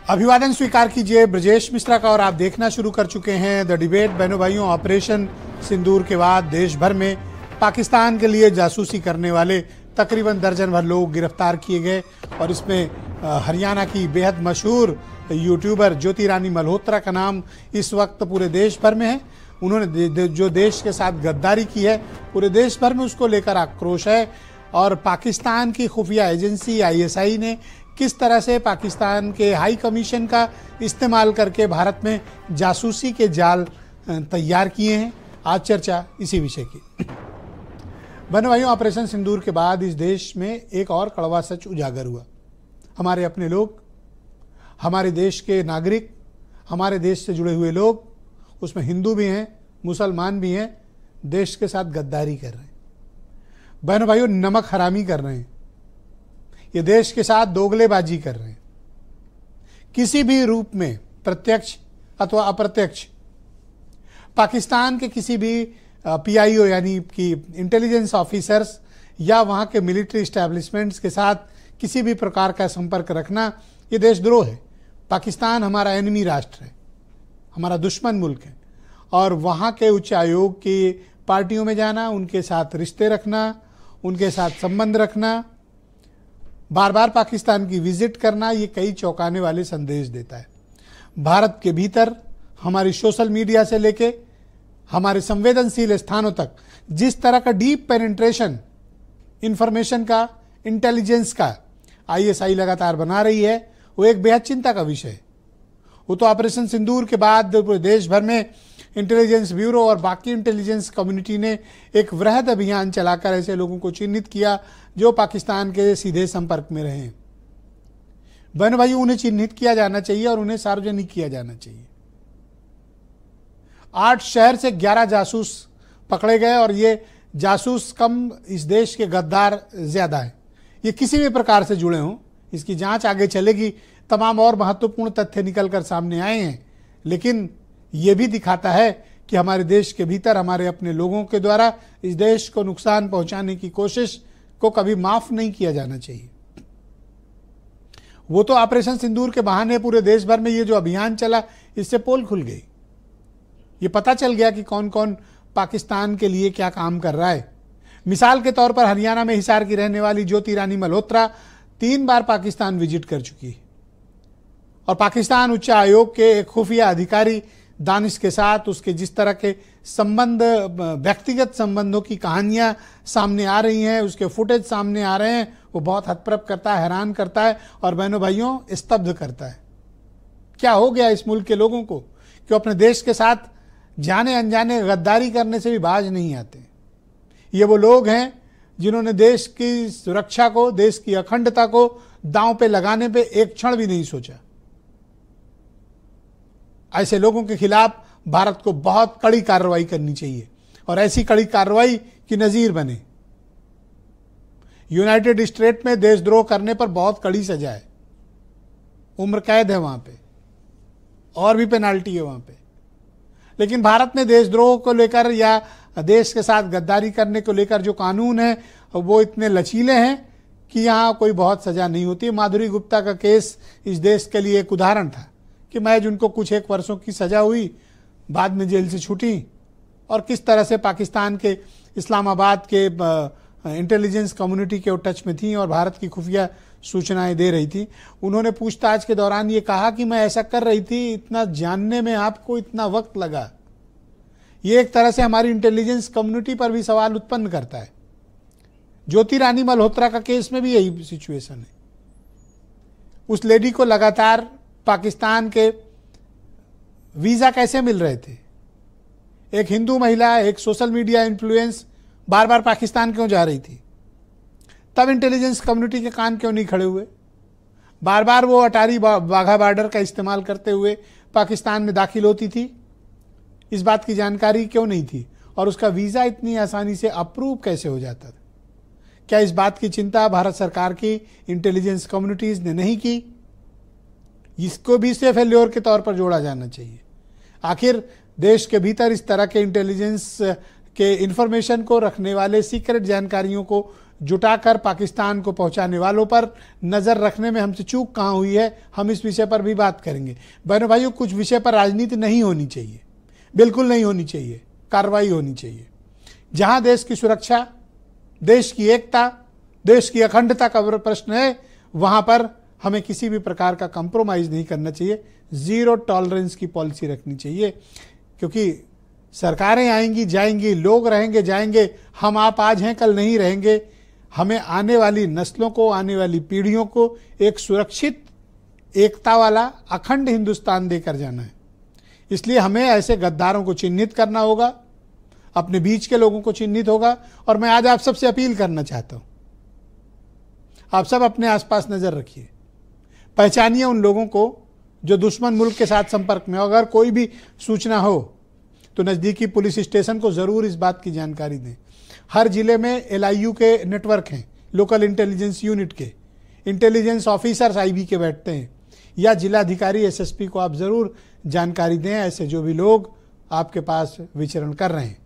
अभिवादन स्वीकार कीजिए ब्रजेश मिश्रा का और आप देखना शुरू कर चुके हैं द डिबेट। बहनों भाइयों, ऑपरेशन सिंदूर के बाद देश भर में पाकिस्तान के लिए जासूसी करने वाले तकरीबन दर्जन भर लोग गिरफ्तार किए गए और इसमें हरियाणा की बेहद मशहूर यूट्यूबर ज्योति रानी मल्होत्रा का नाम इस वक्त पूरे देश भर में है। उन्होंने जो देश के साथ गद्दारी की है, पूरे देश भर में उसको लेकर आक्रोश है और पाकिस्तान की खुफिया एजेंसी ISI ने किस तरह से पाकिस्तान के हाई कमीशन का इस्तेमाल करके भारत में जासूसी के जाल तैयार किए हैं। आज चर्चा इसी विषय की। बहनों भाइयों, ऑपरेशन सिंदूर के बाद इस देश में एक और कड़वा सच उजागर हुआ। हमारे अपने लोग, हमारे देश के नागरिक, हमारे देश से जुड़े हुए लोग, उसमें हिंदू भी हैं, मुसलमान भी हैं, देश के साथ गद्दारी कर रहे हैं। बहनों भाइयों, नमक हरामी कर रहे हैं। ये देश के साथ दोगलेबाजी कर रहे हैं। किसी भी रूप में, प्रत्यक्ष अथवा अप्रत्यक्ष, पाकिस्तान के किसी भी PIO यानी कि इंटेलिजेंस ऑफिसर्स या वहाँ के मिलिट्री इस्टेब्लिशमेंट्स के साथ किसी भी प्रकार का संपर्क रखना ये देशद्रोह है। पाकिस्तान हमारा एनिमी राष्ट्र है, हमारा दुश्मन मुल्क है और वहाँ के उच्च आयोग की पार्टियों में जाना, उनके साथ रिश्ते रखना, उनके साथ संबंध रखना, बार बार पाकिस्तान की विजिट करना, ये कई चौंकाने वाले संदेश देता है। भारत के भीतर हमारी सोशल मीडिया से लेके हमारे संवेदनशील स्थानों तक जिस तरह का डीप पेनिट्रेशन इंफॉर्मेशन का, इंटेलिजेंस का ISI लगातार बना रही है, वो एक बेहद चिंता का विषय है। वो तो ऑपरेशन सिंदूर के बाद पूरे देश भर में इंटेलिजेंस ब्यूरो और बाकी इंटेलिजेंस कम्युनिटी ने एक वृहद अभियान चलाकर ऐसे लोगों को चिन्हित किया जो पाकिस्तान के सीधे संपर्क में रहे हैं। बहनों भाइयों, उन्हें चिन्हित किया जाना चाहिए और उन्हें सार्वजनिक किया जाना चाहिए। 8 शहर से 11 जासूस पकड़े गए और ये जासूस कम, इस देश के गद्दार ज्यादा है। ये किसी भी प्रकार से जुड़े हों, इसकी जांच आगे चलेगी। तमाम और महत्वपूर्ण तथ्य निकलकर सामने आए हैं, लेकिन ये भी दिखाता है कि हमारे देश के भीतर हमारे अपने लोगों के द्वारा इस देश को नुकसान पहुंचाने की कोशिश को कभी माफ नहीं किया जाना चाहिए। वो तो ऑपरेशन सिंदूर के बहाने पूरे देश भर में ये जो अभियान चला, इससे पोल खुल गई। ये पता चल गया कि कौन कौन पाकिस्तान के लिए क्या काम कर रहा है। मिसाल के तौर पर हरियाणा में हिसार की रहने वाली ज्योति रानी मल्होत्रा 3 बार पाकिस्तान विजिट कर चुकी है और पाकिस्तान उच्च आयोग के एक खुफिया अधिकारी दानिश के साथ उसके जिस तरह के संबंध, व्यक्तिगत संबंधों की कहानियां सामने आ रही हैं, उसके फुटेज सामने आ रहे हैं, वो बहुत हतप्रभ करता है, हैरान करता है और बहनों भाइयों स्तब्ध करता है। क्या हो गया इस मुल्क के लोगों को कि अपने देश के साथ जाने अनजाने गद्दारी करने से भी बाज नहीं आते। ये वो लोग हैं जिन्होंने देश की सुरक्षा को, देश की अखंडता को दांव पे लगाने पे एक क्षण भी नहीं सोचा। ऐसे लोगों के खिलाफ भारत को बहुत कड़ी कार्रवाई करनी चाहिए और ऐसी कड़ी कार्रवाई की नजीर बने। यूनाइटेड स्टेट में देशद्रोह करने पर बहुत कड़ी सजा है, उम्र कैद है वहां पे और भी पेनाल्टी है वहां पे। लेकिन भारत में देशद्रोह को लेकर या देश के साथ गद्दारी करने को लेकर जो कानून है वो इतने लचीले हैं कि यहाँ कोई बहुत सजा नहीं होती। माधुरी गुप्ता का केस इस देश के लिए एक उदाहरण था कि महज उनको कुछ 1 वर्षों की सजा हुई, बाद में जेल से छूटी और किस तरह से पाकिस्तान के इस्लामाबाद के इंटेलिजेंस कम्युनिटी के टच में थी और भारत की खुफिया सूचनाएं दे रही थी। उन्होंने पूछताछ के दौरान ये कहा कि मैं ऐसा कर रही थी, इतना जानने में आपको इतना वक्त लगा। ये एक तरह से हमारी इंटेलिजेंस कम्युनिटी पर भी सवाल उत्पन्न करता है। ज्योति रानी मल्होत्रा का केस में भी यही सिचुएशन है। उस लेडी को लगातार पाकिस्तान के वीजा कैसे मिल रहे थे? एक हिंदू महिला, एक सोशल मीडिया इन्फ्लुएंस बार बार पाकिस्तान क्यों जा रही थी? तब इंटेलिजेंस कम्युनिटी के कान क्यों नहीं खड़े हुए? बार बार वो अटारी वाघा बॉर्डर का इस्तेमाल करते हुए पाकिस्तान में दाखिल होती थी, इस बात की जानकारी क्यों नहीं थी? और उसका वीज़ा इतनी आसानी से अप्रूव कैसे हो जाता था? क्या इस बात की चिंता भारत सरकार की इंटेलिजेंस कम्युनिटीज़ ने नहीं की? इसको भी से फेल्योर के तौर पर जोड़ा जाना चाहिए। आखिर देश के भीतर इस तरह के इंटेलिजेंस के इंफॉर्मेशन को रखने वाले, सीक्रेट जानकारियों को जुटाकर पाकिस्तान को पहुंचाने वालों पर नजर रखने में हमसे चूक कहां हुई है, हम इस विषय पर भी बात करेंगे। बहनों भाइयों, कुछ विषय पर राजनीति नहीं होनी चाहिए, बिल्कुल नहीं होनी चाहिए, कार्रवाई होनी चाहिए। जहां देश की सुरक्षा, देश की एकता, देश की अखंडता का प्रश्न है, वहां पर हमें किसी भी प्रकार का कंप्रोमाइज नहीं करना चाहिए। जीरो टॉलरेंस की पॉलिसी रखनी चाहिए, क्योंकि सरकारें आएंगी जाएंगी, लोग रहेंगे जाएंगे, हम आप आज हैं कल नहीं रहेंगे। हमें आने वाली नस्लों को, आने वाली पीढ़ियों को एक सुरक्षित, एकता वाला, अखंड हिंदुस्तान देकर जाना है। इसलिए हमें ऐसे गद्दारों को चिन्हित करना होगा, अपने बीच के लोगों को चिन्हित होगा। और मैं आज आप सबसे अपील करना चाहता हूं, आप सब अपने आसपास नजर रखिए, पहचानिए उन लोगों को जो दुश्मन मुल्क के साथ संपर्क में हो। अगर कोई भी सूचना हो तो नज़दीकी पुलिस स्टेशन को ज़रूर इस बात की जानकारी दें। हर जिले में LIU के नेटवर्क हैं, लोकल इंटेलिजेंस यूनिट के इंटेलिजेंस ऑफिसर्स IB के बैठते हैं, या जिलाधिकारी SSP को आप ज़रूर जानकारी दें ऐसे जो भी लोग आपके पास विचरण कर रहे हैं।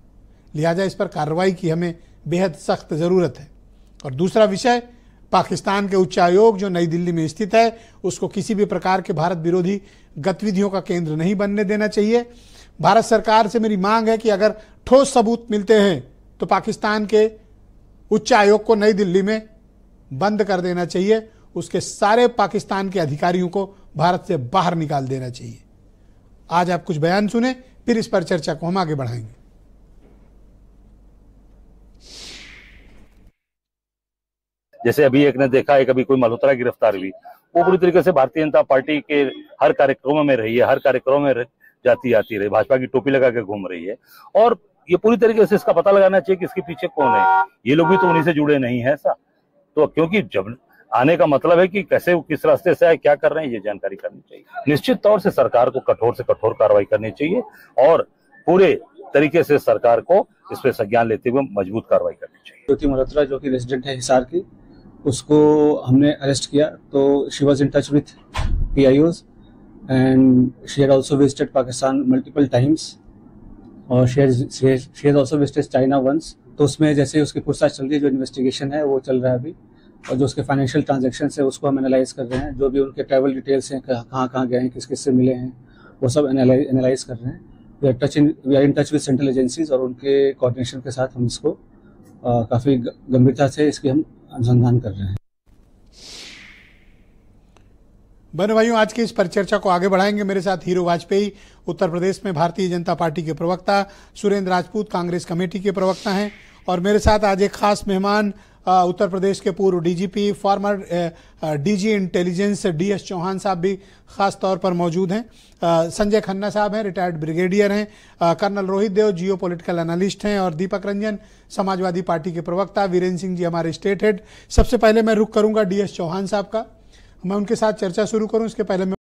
लिहाजा इस पर कार्रवाई की हमें बेहद सख्त ज़रूरत है। और दूसरा विषय, पाकिस्तान के उच्चायोग जो नई दिल्ली में स्थित है, उसको किसी भी प्रकार के भारत विरोधी गतिविधियों का केंद्र नहीं बनने देना चाहिए। भारत सरकार से मेरी मांग है कि अगर ठोस सबूत मिलते हैं तो पाकिस्तान के उच्चायोग को नई दिल्ली में बंद कर देना चाहिए, उसके सारे पाकिस्तान के अधिकारियों को भारत से बाहर निकाल देना चाहिए। आज आप कुछ बयान सुने, फिर इस पर चर्चा को हम आगे बढ़ाएंगे। जैसे अभी एक ने देखा है, कभी कोई मल्होत्रा गिरफ्तार हुई, वो पूरी तरीके से भारतीय जनता पार्टी के हर कार्यक्रमों में रही है, हर कार्यक्रमों में जाती आती रही, भाजपा की टोपी लगा के घूम रही है। और ये पूरी तरीके से इसका पता लगाना चाहिए कि इसके पीछे कौन है। ये लोग भी तो उन्हीं से जुड़े नहीं है ऐसा, तो क्योंकि जब आने का मतलब है कि कैसे वो किस रास्ते से आए, क्या कर रहे हैं, ये जानकारी करनी चाहिए। निश्चित तौर से सरकार को कठोर से कठोर कार्रवाई करनी चाहिए और पूरे तरीके से सरकार को इस पर संज्ञान लेते हुए मजबूत कार्रवाई करनी चाहिए। ज्योति मल्होत्रा जो कि रेजिडेंट है हिसार की, उसको हमने अरेस्ट किया। तो she was in touch with PIOs and she had also visited Pakistan multiple times और she has also visited China once। तो उसमें जैसे उसकी पूछताछ चल रही है, जो इन्वेस्टिगेशन है वो चल रहा है अभी, और जो उसके फाइनेंशियल ट्रांजैक्शंस है उसको हम एनालाइज कर रहे हैं। जो भी उनके ट्रैवल डिटेल्स हैं, कहाँ कहाँ गए हैं, किस किस से मिले हैं, वो सब एनालाइज कर रहे हैं। We are in touch with central agencies और उनके कोऑर्डिनेशन के साथ हम इसको काफ़ी गंभीरता से इसकी हम अनुसंधान कर रहे हैं। बहनों भाइयों, आज की इस परिचर्चा को आगे बढ़ाएंगे। मेरे साथ हीरो वाजपेयी, उत्तर प्रदेश में भारतीय जनता पार्टी के प्रवक्ता, सुरेंद्र राजपूत कांग्रेस कमेटी के प्रवक्ता हैं, और मेरे साथ आज एक खास मेहमान उत्तर प्रदेश के पूर्व DGP, former DG intelligence DS Chauhan साहब भी खास तौर पर मौजूद हैं। संजय खन्ना साहब हैं, रिटायर्ड ब्रिगेडियर हैं, कर्नल रोहित देव जियो पॉलिटिकल एनालिस्ट हैं, और दीपक रंजन समाजवादी पार्टी के प्रवक्ता, वीरेंद्र सिंह जी हमारे स्टेट हेड। सबसे पहले मैं रुख करूंगा DS चौहान साहब का, मैं उनके साथ चर्चा शुरू करूं। इसके पहले मैं